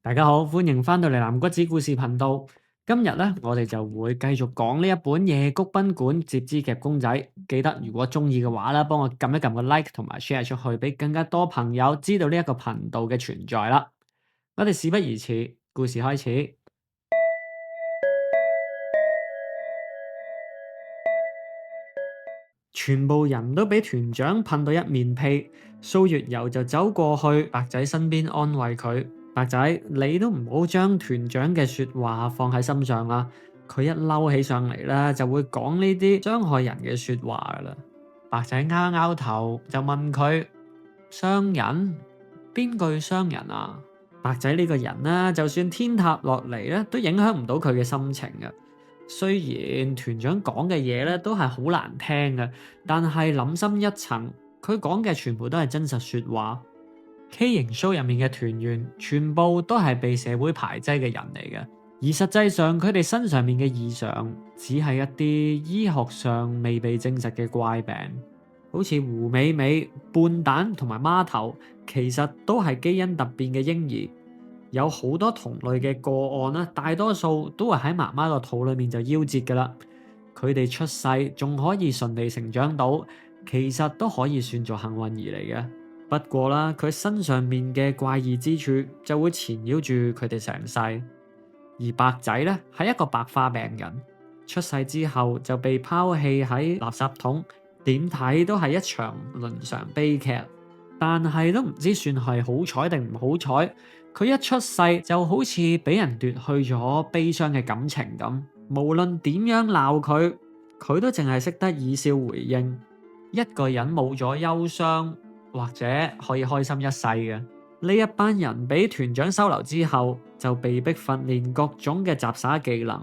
大家好，歡迎翻到嚟藍骨子故事頻道。今日咧，我哋就會繼續講呢一本《夜谷賓館摺枝夾公仔》。記得如果中意嘅話咧，幫我撳一撳個 like 同埋 share 出去，俾更加多朋友知道呢一個頻道嘅存在啦。我哋事不宜遲，故事開始。全部人都俾團長噴到一面屁，蘇月游就走過去白仔身邊安慰佢。白仔，你都唔好將團長嘅說話放喺心上啦。佢一嬲起上嚟咧，就會講呢啲傷害人嘅說話噶啦。白仔拗拗頭就問佢：傷人？邊句傷人啊？白仔呢個人呢，就算天塌落嚟咧，都影響唔到佢嘅心情嘅。雖然團長講嘅嘢咧都係好難聽嘅，但係諗深一層，佢講嘅全部都係真實說話。K 型 show 入面嘅團員全部都係被社會排擠嘅人嚟嘅，而實際上佢哋身上面嘅異常只係一啲醫學上未被證實嘅怪病，好似胡美美、半蛋同埋孖頭，其實都係基因突變嘅嬰兒。有好多同類嘅個案啦，大多數都係喺媽媽個肚裏面就夭折噶啦。佢哋出世仲可以順利成長到，其實都可以算做幸運兒嚟嘅。不過啦，佢身上面嘅怪異之處就會纏繞住佢哋成世。而白仔咧係一個白化病人，出世之後就被拋棄喺垃圾桶，點睇都係一場倫常悲劇。但係都唔知算係好彩定唔好彩。佢一出世就好似俾人奪去咗悲傷嘅感情咁，無論點樣鬧佢，佢都淨係識得以笑回應。一個人冇咗憂傷，或者可以開心一世嘅。呢一班人俾團長收留之後，就被逼訓練各種嘅雜耍技能。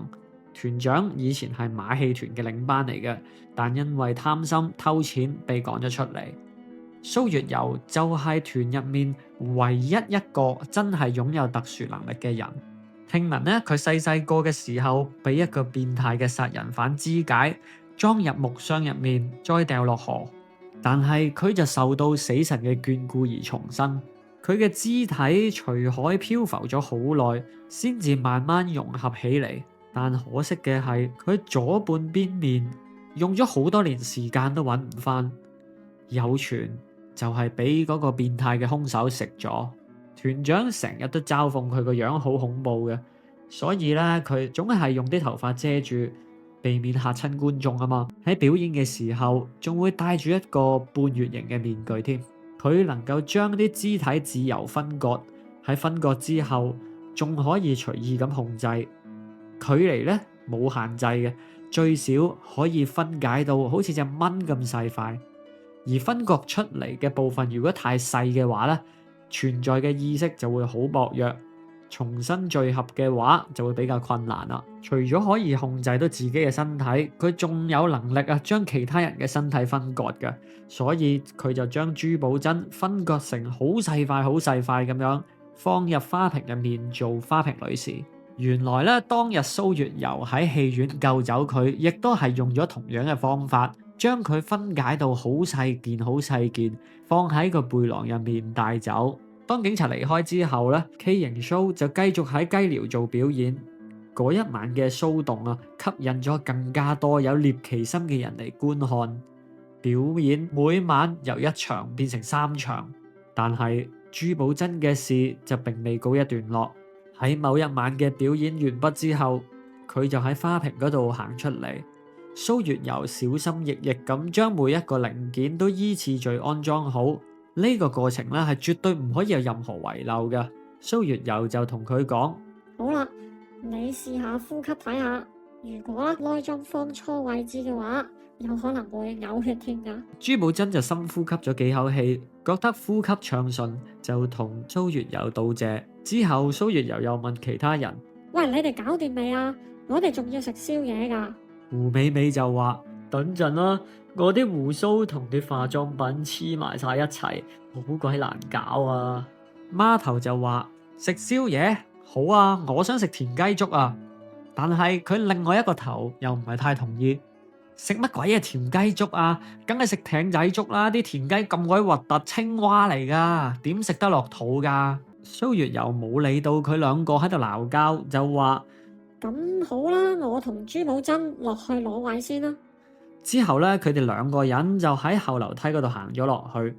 團長以前係馬戲團嘅領班嚟嘅，但因為貪心偷錢被趕咗出嚟。蘇月游就係團入面唯一一個真係擁有特殊能力嘅人。聽聞咧，佢細細個嘅時候俾一個變態嘅殺人犯肢解，裝入木箱入面，再掉落河。但係佢就受到死神嘅眷顧而重生。佢嘅肢體隨海漂浮咗好耐，先至慢慢融合起嚟。但可惜嘅係，佢左半邊面用咗好多年時間都揾唔翻。有傳就係俾嗰個變態嘅兇手食咗。團長成日都嘲諷佢個樣好恐怖嘅，所以咧佢總係用啲頭髮遮住，避免嚇親觀眾啊嘛。喺表演嘅時候，仲會戴住一個半月形嘅面具添。佢能夠將啲肢體自由分割，喺分割之後仲可以隨意咁控制。距離咧冇限制嘅，最少可以分解到好似隻蚊咁細塊。而分割出嚟嘅部分如果太細嘅話咧，存在嘅意識就會好薄弱，重新聚合嘅話就會比較困難啦。除咗可以控制到自己嘅身體，佢仲有能力將其他人嘅身體分割嘅，所以佢就將珠寶珍分割成好細塊好細塊咁樣，放入花瓶入面做花瓶女士。原來咧，當日蘇月游喺戲院救走佢，亦都係用咗同樣嘅方法，將佢分解到好細件好細件，放喺個背囊入面帶走。當警察離開之後咧，K 型 show 就繼續喺雞寮做表演。嗰一晚嘅騷動吸引咗更加多有獵奇心嘅人嚟觀看表演。每晚由一場變成3場，但係珠寶珍嘅事就並未告一段落。喺某一晚嘅表演完畢之後，佢就喺花瓶嗰度行出嚟。蘇月游小心翼翼咁將每一個零件都依次序安裝好。呢個過程咧係絕對唔可以有任何遺漏嘅。蘇月游就同佢講：好啦，你試下呼吸睇下，如果內臟放錯位置嘅話，有可能會嘔血添噶。朱寶珍就深呼吸咗幾口氣，覺得呼吸暢順，就同蘇月游道謝。之後蘇月游又問其他人：喂，你哋搞掂未啊？我哋仲要食宵夜噶。胡美美就話：等陣啦，我啲鬍鬚同啲化妝品黐埋晒一齊，好鬼難搞啊！孖頭就話：食宵夜好啊，我想食田雞粥啊！但係佢另外一個頭又唔係太同意。食乜鬼嘢田雞粥啊？梗係食艇仔粥啦！啲田雞咁鬼核突，青蛙嚟噶，點食得落肚噶？蘇月游冇理到佢兩個喺度鬧交，就話咁好啦，我同朱寶珍落去攞位先啦。之後咧，佢哋兩個人就喺後樓梯嗰度行咗落去。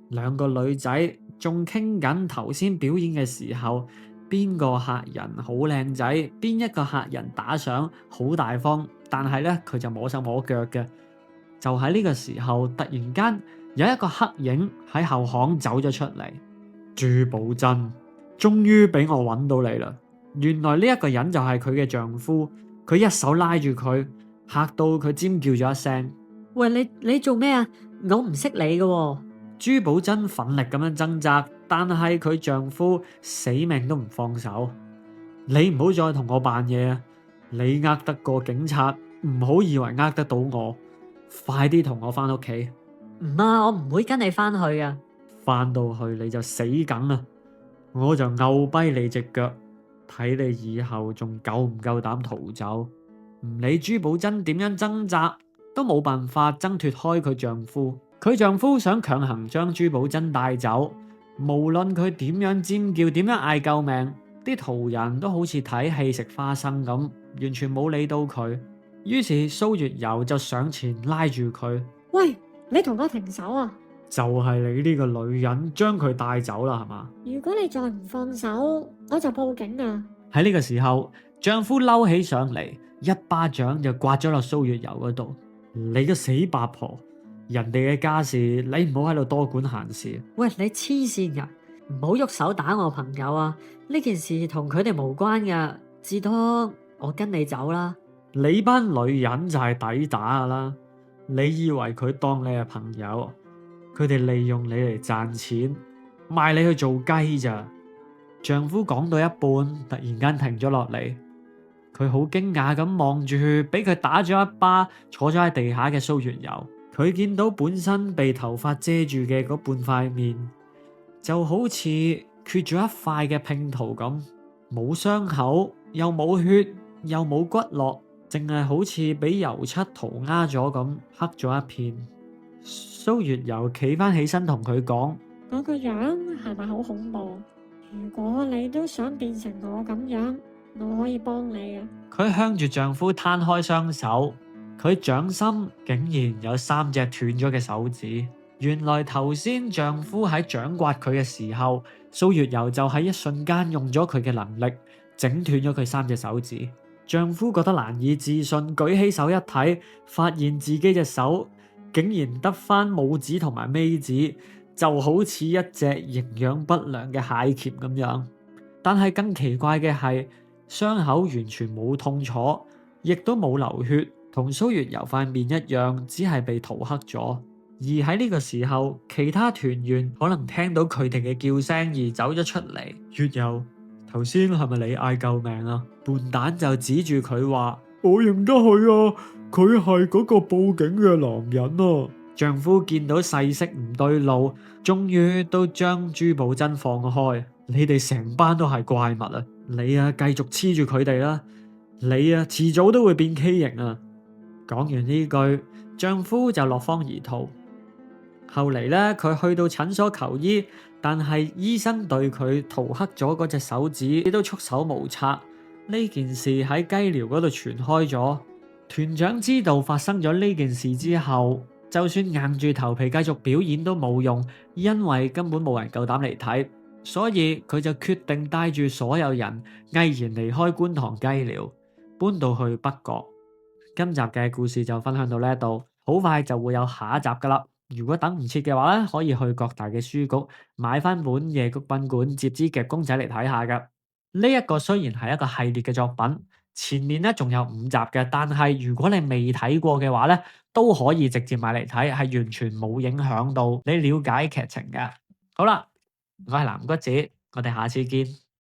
兩個女仔仲傾緊頭先表演嘅時候，邊個客人好靚仔，邊一個客人打賞好大方，但係咧佢就摸手摸腳嘅。就喺呢個時候，突然間有一個黑影喺後巷走咗出嚟。朱寶珍，終於俾我揾到你啦！原來呢一個人就係佢嘅丈夫，佢一手拉住佢，嚇到佢尖叫咗一聲。喂，你做咩啊？我唔識你嘅喎。朱寶珍奮力咁樣掙扎，但係佢丈夫死命都唔放手。你唔好再同我扮嘢啊！你呃得過警察，唔好以為呃得到我。快啲同我翻屋企。唔啊，我唔會跟你翻去啊。翻到去你就死梗啦！我就拗跛你隻腳，睇你以後仲夠唔夠膽逃走。唔理朱寶珍點樣掙扎，都冇辦法掙脫開佢丈夫。佢丈夫想強行將朱寶珍帶走，無論佢點樣尖叫，點樣嗌救命，啲途人都好似睇戲食花生咁，完全冇理到佢。於是蘇月游就上前拉住佢。喂，你同我停手啊！就係你呢個女人將佢帶走啦，係嘛？如果你再唔放手，我就報警啊！喺呢個時候，丈夫嬲起上嚟，一巴掌就刮咗落蘇月游嗰度。你個死八婆！人哋嘅家事，你唔好喺度多管閒事。喂，你黐線噶，唔好喐手打我朋友啊！呢件事同佢哋無關噶，至多我跟你走啦。你班女人就係抵打噶啦！你以為佢當你係朋友？佢哋利用你嚟賺錢，賣你去做雞咋？丈夫講到一半，突然間停咗落嚟，佢好驚訝咁望住俾佢打咗一巴，坐咗喺地下嘅蘇月游。佢見到本身被頭髮遮住嘅嗰半塊面，就好似缺咗一塊嘅拼圖咁，冇傷口，又冇血，又冇骨骼，淨係好似俾油漆塗鴉咗咁，黑咗一片。蘇月游企翻起身同佢講：我個樣係咪好恐怖？如果你都想變成我咁樣，我可以幫你啊！佢向住丈夫攤開雙手，佢掌心竟然有3隻斷咗嘅手指。原來頭先丈夫喺掌摑佢嘅時候，蘇月游就喺一瞬間用咗佢嘅能力整斷咗佢3隻手指。丈夫覺得難以置信，舉起手一睇，發現自己隻手竟然得翻拇指同埋尾指，就好似一隻營養不良嘅蟹鉗咁樣。但係更奇怪嘅係，傷口完全冇痛楚，亦都冇流血，同蘇月游塊面一樣，只係被塗黑咗。而喺呢個時候，其他團員可能聽到佢哋嘅叫聲而走咗出嚟。月游，頭先係咪你嗌救命啊？笨蛋就指住佢話：我認得佢啊！佢係嗰個報警嘅男人啊！丈夫見到勢色唔對路，終於都將朱寶珍放開。你哋成班都係怪物啊！你啊，繼續黐住佢哋啦！你啊，遲早都會變畸形啊！講完呢句，丈夫就落荒而逃。後嚟咧，佢去到診所求醫，但係醫生對佢塗黑咗嗰隻手指都束手無策。呢件事喺雞寮嗰度傳開咗。團長知道發生咗呢件事之後，就算硬住頭皮繼續表演都冇用，因為根本冇人夠膽嚟睇，所以佢就決定帶住所有人毅然離開觀塘雞寮，搬到去北角。今集嘅故事就分享到呢度，好快就會有下一集噶啦。如果等唔切嘅話咧，可以去各大嘅書局買翻本《夜谷賓館》摺紙夾公仔嚟睇下噶。呢一個雖然係一個系列嘅作品，前面咧仲有5集嘅，但係如果你未睇過嘅話咧，都可以直接買嚟睇，係完全冇影響到你了解劇情嘅。好啦，我係藍橘子，我哋下次見。